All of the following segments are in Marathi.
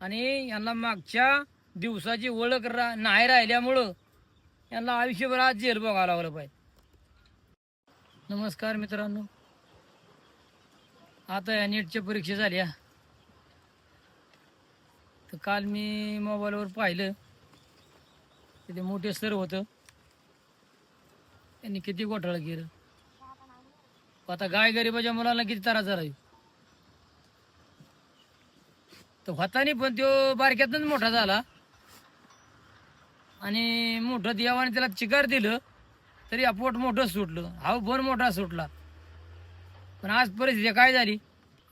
आणि यांना मागच्या दिवसाची ओळख नाही राहिल्यामुळं यांना आयुष्यभर आज जेल बघावं लागलं पाहिजे. नमस्कार मित्रांनो, आता या नीटच्या परीक्षा झाल्या. तर काल मी मोबाईलवर पाहिलं, तिथे मोठे सर होतं, त्यांनी किती घोटाळा केलं. आता गाय गरिबाच्या मुलांना किती त्रास झाला. तर होतानी पण तो बारक्यातच मोठा झाला आणि मोठं देवाने त्याला चिकार दिलं तरी पोट मोठं सुटलं, हा पण मोठा सुटला. पण आज परिस्थिती काय झाली,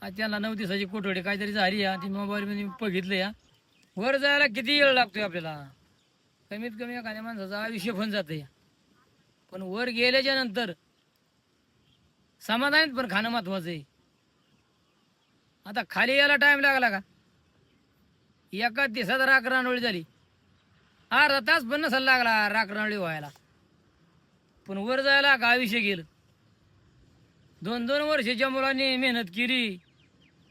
आज त्यांना 9 दिवसाची कोठडी काहीतरी झाली. ती मोबाईलमध्ये बघितलं. वर जायला किती वेळ लागतोय आपल्याला, कमीत कमी एखाद्या माणसाचं आयुष्य पण जातं. पण वर गेल्याच्या नंतर समाधान पण खाणं महत्वाचं आहे. आता खाली यायला टाइम लागला का, एका दिवसात राख रांडोळी झाली. अर्धा तास पण नसायला लागला राख रांडोळी व्हायला. पण वर जायला का आयुष्य गेलं. 2-2 वर्षाच्या मुलांनी मेहनत केली,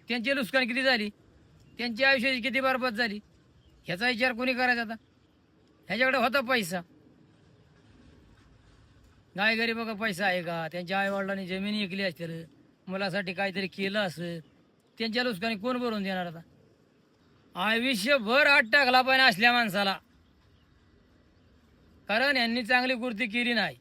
त्यांची नुकसान किती झाली, त्यांची आयुष्याची किती बरबाद झाली, ह्याचा विचार कोणी करायचा. आता ह्याच्याकडे होता पैसा, गाय गरीब बघा पैसा आहे का, त्यांच्या आईवडिलांनी जमीन विकली असतील, मुलासाठी काहीतरी केलं असं, त्यांच्या नुकसानी कोण भरून देणार. आता आयुष्यभर आत टाकला पाहिजे असल्या माणसाला, कारण यांनी चांगली कृती केली नाही.